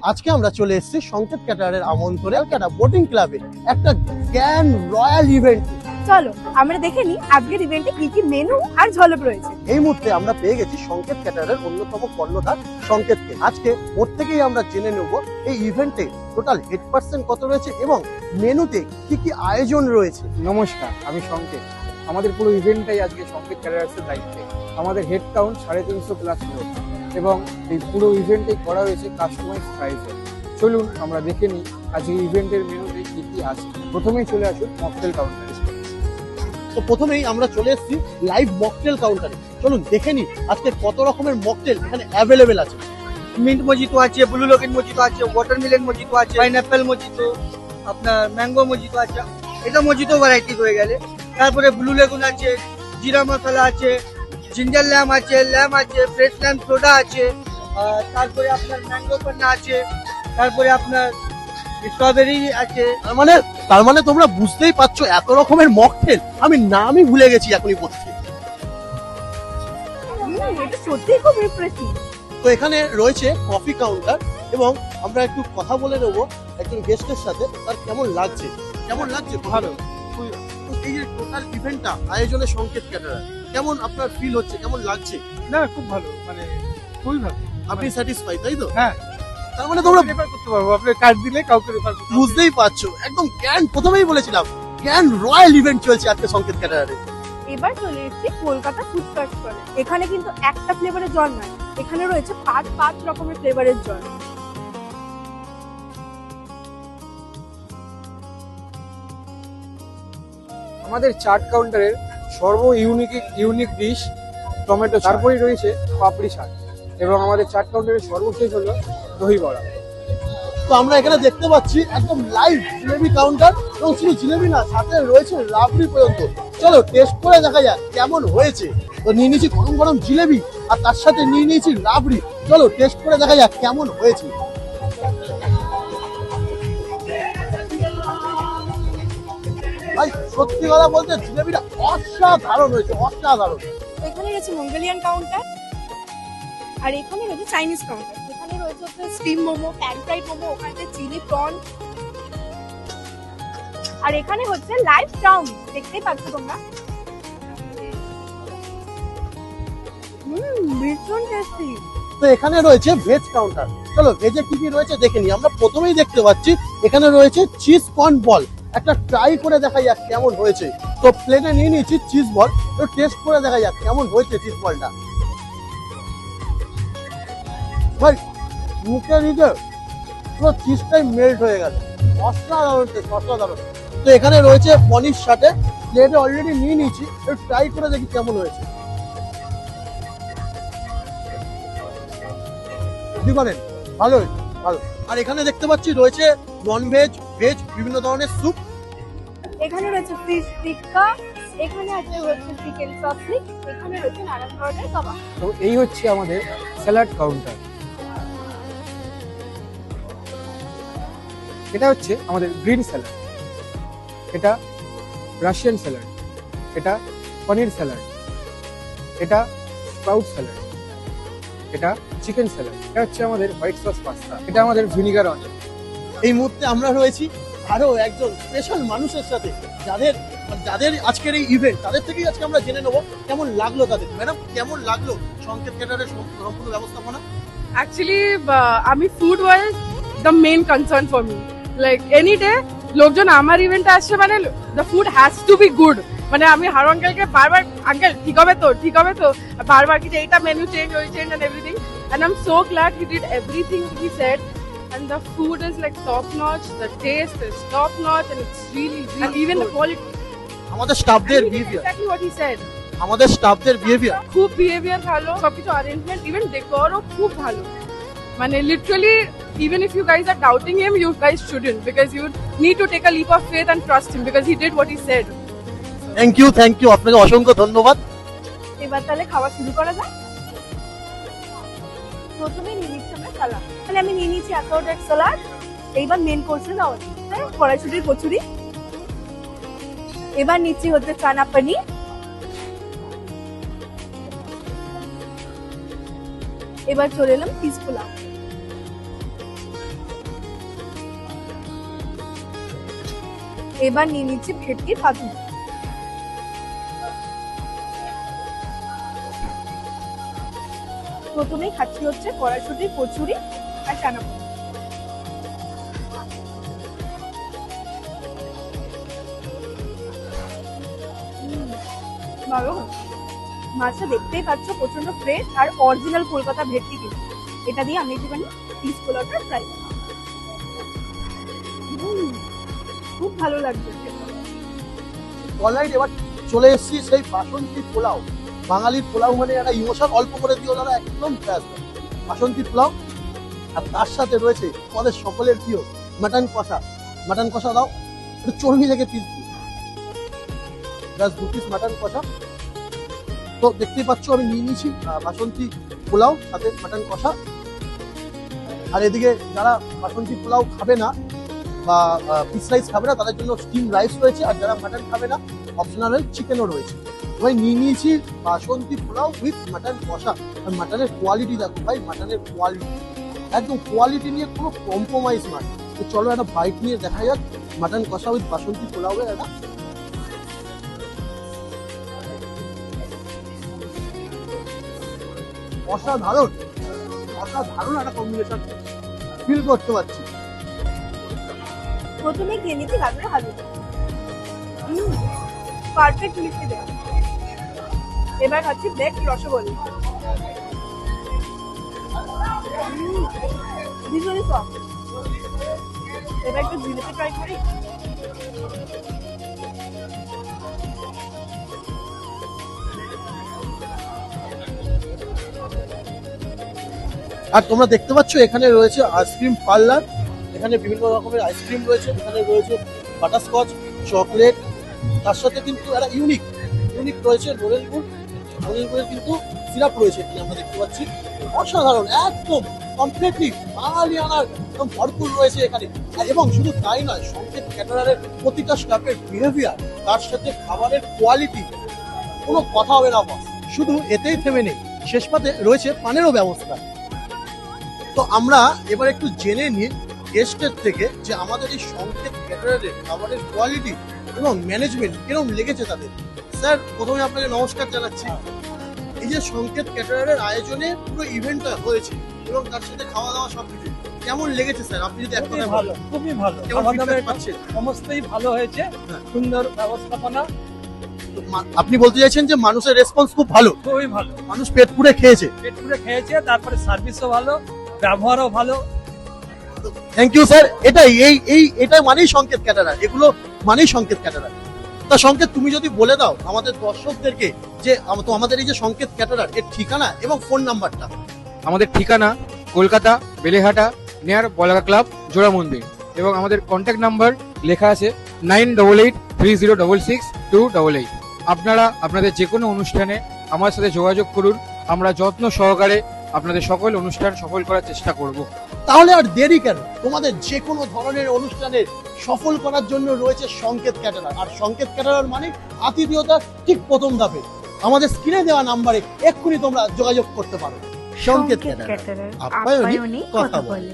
আজকে আমরা চলে এসেছি সংকেত ক্যাটারের আমন্ত্রণে ক্যাটা বোটিং ক্লাবে একটা গ্র্যান্ড রয়্যাল ইভেন্ট। চলো আমরা দেখে নিই আজকের ইভেন্টে কি কি মেনু আর ঝলক রয়েছে। এই মুহূর্তে আমরা পেয়ে গেছি সংকেত ক্যাটারের অন্যতম কর্ণধার সংকেতকে। আজকে ওর থেকেই আমরা জেনে নেব এই ইভেন্টে টোটাল হেড পার্সেন্ট কত রয়েছে এবং মেনুতে কি কি আয়োজন রয়েছে। নমস্কার, আমি সংকেত। আমাদের পুরো ইভেন্টটাই আজকে সংকেত ক্যাটারার্সের দায়িত্বে। আমাদের হেড কাউন্ট 350+ লোক এবং এই পুরো ইভেন্টে করা হয়েছে কাস্টমাইজ প্রাইসে। চলুন আমরা দেখে নিই আজকে ইভেন্টের মেনুতে কি কি আছে। প্রথমেই চলে আসুন মকটেল কাউন্টারে। তো প্রথমেই আমরা চলে এসেছি লাইভ মকটেল কাউন্টারে। চলুন দেখে নিই আজকে কত রকমের মকটেল এখানে অ্যাভেলেবেল আছে। মিন্ট মজিতো আছে, ব্লু লোকেট মজিতো আছে, ওয়াটারমেলন মজিতো আছে, পাইনাপেল মজিতো, আপনার ম্যাঙ্গো মজিতো আছে। এটা মজিতো ভ্যারাইটি হয়ে গেলে। তারপরে ব্লু লেগুন আছে, জিরা মশলা আছে, জিঞ্জার ল্যাম আছে, ফ্রেশ ল্যাম সোডা আছে, তারপরে আপনার ম্যাঙ্গো পান্না আছে, তারপরে আপনার স্ট্রবেরি আছে। তার মানে তোমরা বুঝতেই পারছো এত রকমের মকটেল আমি নামই ভুলে গেছি এখনই বলছি। এটা সত্যিই খুব রিফ্রেশিং। তো এখানে রয়েছে কফি কাউন্টার এবং আমরা একটু কথা বলে নেবো একজন গেস্টের সাথে, তার কেমন লাগছে। ভালো। তো এই যে টোটাল ইভেন্টটা আয়োজনে সংকেত ক্যাটারার, কেমন আপনার ফিল হচ্ছে, কেমন লাগছে? না, খুব ভালো, মানে খুবই ভালো। আপনি স্যাটিসফাই তাই তো? হ্যাঁ। তার মানে তোমরা রেফার করতে পারবো, আপনি কার্ড দিলে কাউকে রেফার করতে বুঝতেই পারছো একদম গ্র্যান্ড, প্রথমেই বলেছিলাম গ্র্যান্ড রয়্যাল ইভেন্ট চলছে আজকে সংকেত ক্যাটারারে। এবার চলে এসেছি কলকাতা ফুড কার্ট করে। এখানে কিন্তু একটা ফ্লেভারের জল নয়, এখানে রয়েছে পাঁচ রকমের ফ্লেভারের জল। আমাদের চাট কাউন্টারের ইউনিক ডিশ টমেটো, তারপরেই রয়েছে পাপড়ি চাট এবং আমাদের চাট কাউন্টারের সর্বশেষ হলো দই বড়া। তো আমরা এখানে দেখতে পাচ্ছি একদম লাইভ জিলেবি কাউন্টার এবং শুধু জিলেবি না, সাথে রয়েছে রাবড়ি পর্যন্ত। চলো টেস্ট করে দেখা যাক কেমন হয়েছে। তো নিয়ে নিয়েছি গরম গরম জিলেবি আর তার সাথে নিয়ে নিয়েছি রাবড়ি। চলো টেস্ট করে দেখা যাক কেমন হয়েছে। ভাই সত্যি কথা বলতে জিলেবিটা অসাধারণ হয়েছে, অসাধারণ। এখানে রয়েছে মঙ্গোলিয়ান কাউন্টার আর এখানে রয়েছে চাইনিজ কাউন্টার। এখানে রয়েছে steam momo, pan fried momo, ওখানে চিলি প্রন, আর এখানে হচ্ছে লাইভ চাউমিন। দেখতেই পাচ্ছ তোমরা, ভীষণ টেস্টি। তো এখানে রয়েছে ভেজ কাউন্টার। চলো ভেজে কি কি রয়েছে দেখে নিই। আমরা প্রথমেই দেখতে পাচ্ছি এখানে রয়েছে চিজ কর্ন বল, একটা ট্রাই করে দেখা যাক কেমন হয়েছে। তো প্লেটে নিয়ে নিয়েছি চিজ বল, তো টেস্ট করে দেখা যাক কেমন হয়েছে চিজ বলটা। ভাই মুখে নিতে পুরো চিজটাই মেল্ট হয়ে গেল, অসাধারণ টেস্ট, অসাধারণ। তো এখানে রয়েছে পনির সাথে, প্লেটে অলরেডি নিয়ে নিয়েছি, একটু ট্রাই করে দেখি কেমন হয়েছে। ডিফারেন্ট, ভালো হয়েছে, ভালো। আর এখানে দেখতে পাচ্ছি রয়েছে নন ভেজ, ভেজ বিভিন্ন ধরনের স্যুপ। এখানে রয়েছে ফিশ টিক্কা, এখানে আছে হচ্ছে চিকেন সসলিক, এখানে রয়েছে নানান ধরনের কাবাব। তো এই হচ্ছে আমাদের স্যালাড কাউন্টার। এটা হচ্ছে আমাদের গ্রিন স্যালাড, এটা রাশিয়ান স্যালাড, এটা পনির স্যালাড, এটা স্প্রাউট স্যালাড, এটা চিকেন স্যালাড, এটা হচ্ছে আমাদের হোয়াইট সস পাস্তা, এটা আমাদের ভিনিগার অনিয়ন। এই মুহূর্তে আমরা রয়েছি আরো একজন স্পেশাল মানুষের সাথে, যাদের যাদের আজকের এই ইভেন্ট, তাদের থেকেই আজকে আমরা জেনে নেবো কেমন লাগলো তাদের। ম্যাডাম কেমন লাগলো সংকেত ক্যাটারের সম্পূর্ণ ব্যবস্থাপনা? Actually, আমি food was the main concern for me. Like any day লোকজন আমার ইভেন্টে আসছে মানে the food has to be good. মানে আমি হার আঙ্কেলকে বারবার আঙ্কেল ঠিক হবে তো বারবার কি যে এইটা মেনু চেঞ্জ ওই change and everything, and I am so glad he did everything he said, and the food is like top notch, the taste is top notch, and it's really and even the quality. আমাদের স্টাফদের I mean, behaviour, exactly what he said. আমাদের স্টাফদের behaviour খুব behaviour ভালো, সবকিছু arrangement, even ডেকোরও খুব ভালো। মানে literally even if you guys are doubting him, you guys shouldn't, because you need to take a leap of faith and trust him because he did what he said. Thank you আপনাকে অসংখ্য ধন্যবাদ। এবার তাহলে খাওয়া শুরু করা যাক। প্রথমে নিয়ে নিচ্ছি আমরা সালাদ। তাহলে আমি নিয়ে নিচ্ছি অ্যাসর্টেড সালাদ। এইবার মেন কোর্সে যাওয়া যাচ্ছে কড়াইশুটির কচুরি। এবার নিচ্ছি হচ্ছে চানা পনির। এবার চলে এলাম চিজ পোলাও। এবার নিয়ে নিচ্ছি ভেটকির পাতুরি। প্রথমেই খাচ্ছি হচ্ছে কড়াইশুঁটি, কচুরি আর চানা পোনা। ভালো। মাছটা দেখতেই পাচ্ছ প্রচন্ড ফ্রেশ আর অরিজিনাল কলকাতা ভেটকি কিন্তু। এটা দিয়ে আমি একটুখানি পিস পোলাওটা ট্রাই করব। খুব ভালো লাগছে। অলরাইট এবার চলে এসেছি সেই বাসন্তী পোলাও। বাঙালির পোলাও মানে একটা ইমোশন, অল্প করে দিও দাদা, একদম ব্যাস। বাসন্তী পোলাও আর তার সাথে রয়েছে আমাদের সকলের প্রিয় মাটন কষা। মাটন কষা দাও, একটু চর্বি থেকে পিস দিই, ব্যাস 2 পিস মাটন কষা। তো দেখতেই পাচ্ছ আমি নিয়ে নিয়েছি বাসন্তী পোলাও সাথে মাটন কষা। আর এদিকে যারা বাসন্তী পোলাও খাবে না বা পিস রাইস খাবে না তাদের জন্য স্টিম রাইস রয়েছে, আর যারা মাটন খাবে না অপশনাল চিকেনও রয়েছে। ভাই নিয়ে নিয়েছি বাসন্তী পোলাও উইথ মাটন কষা। আর মাটনের কোয়ালিটি দেখো ভাই, মাটনের কোয়ালিটি একদম, কোয়ালিটি নিয়ে কোনো কম্প্রোমাইজ নয়। তো চলো একটা বাইট নিয়ে দেখা যাক মাটন কষা উইথ বাসন্তী পোলাওয়ের একটা। অসাধারণ, অসাধারণ একটা কম্বিনেশন ফিল করতে পারছি। প্রথমে খেয়ে নিচ্ছি গাজরের হালুয়া। পারফেক্ট মিষ্টি দেওয়া। এবার খাচ্ছি ব্ল্যাক রসগোল্লা। ভীষণই সফট। এবার একটু জিলেপি ট্রাই করি। আর তোমরা দেখতে পাচ্ছ এখানে রয়েছে আইসক্রিম পার্লার। এখানে বিভিন্ন রকমের আইসক্রিম রয়েছে, এখানে রয়েছে বাটারস্কচ, চকলেট, তার সাথে কিন্তু একটা ইউনিক রয়েছে নোরেল গুড়ের কিন্তু সিরাপ রয়েছে এখানে আমরা দেখতে পাচ্ছি। অসাধারণ, একদম কমপ্লিটলি বাঙালিয়ানার একদম ভরপুর রয়েছে এখানে। এবং শুধু তাই নয়, সংকেত ক্যাটারারের প্রতিটা স্টাফের বিহেভিয়ার, তার সাথে খাবারের কোয়ালিটি, কোনো কথা হবে না বস। শুধু এতেই থেমে নেই, শেষ পাতে রয়েছে পানেরও ব্যবস্থা। তো আমরা এবার একটু জেনে নিই গেস্টের থেকে যে আমাদের এই সংকেত ক্যাটারারের খাবারের কোয়ালিটি এবং ম্যানেজমেন্ট কিরকম লেগেছে তাদের। স্যার প্রথমে আপনাকে নমস্কার জানাচ্ছি। এই যে সংকেত ক্যাটারারের আয়োজনে পুরো ইভেন্টটা হয়েছে এবং তার সাথে খাওয়া দাওয়া সবকিছু কেমন লেগেছে স্যার, আপনি যদি খুবই ভালো, খুবই ভালো। কেমন খাওয়া দাওয়া feedback পাচ্ছেন? সমস্তই ভালো হয়েছে, হ্যাঁ। সুন্দর ব্যবস্থাপনা, আপনি বলতে চাইছেন যে মানুষের রেসপন্স খুব ভালো, খুবই ভালো। মানুষ পেট পুড়ে খেয়েছে। পেট পুরে খেয়েছে, তারপরে সার্ভিসও ভালো, ব্যবহারও ভালো। Thank you sir. এটা মানেই সংকেত ক্যাটারার, এগুলো মানেই সংকেত ক্যাটারার। তা সংকেত তুমি যদি বলে দাও আমাদের দর্শকদেরকে যে আমাদের এই যে সংকেত ক্যাটারার এর ঠিকানা এবং ফোন নাম্বারটা। আমাদের ঠিকানা কলকাতা বেলেঘাটা নিয়ার বলাকা ক্লাব জোড়া মন্দির, এবং আমাদের কন্ট্যাক্ট নাম্বার লেখা আছে 9883066288। আপনারা আপনাদের যে কোনো অনুষ্ঠানে আমার সাথে যোগাযোগ করুন, আমরা যত্ন সহকারে আপনাদের সকল অনুষ্ঠান সফল করার চেষ্টা করব। তাহলে আর দেরি কেন, তোমাদের যে কোনো ধরনের অনুষ্ঠানের সফল করার জন্য রয়েছে সংকেত ক্যাটারার। আর সংকেত ক্যাটারার মানে আতিথেয়তা ঠিক প্রথম ধাপে। আমাদের স্ক্রিনে দেওয়া নাম্বারে এক্ষুনি তোমরা যোগাযোগ করতে পারো। সংকেত ক্যাটারার, আপ্যায়নে কথা বলে।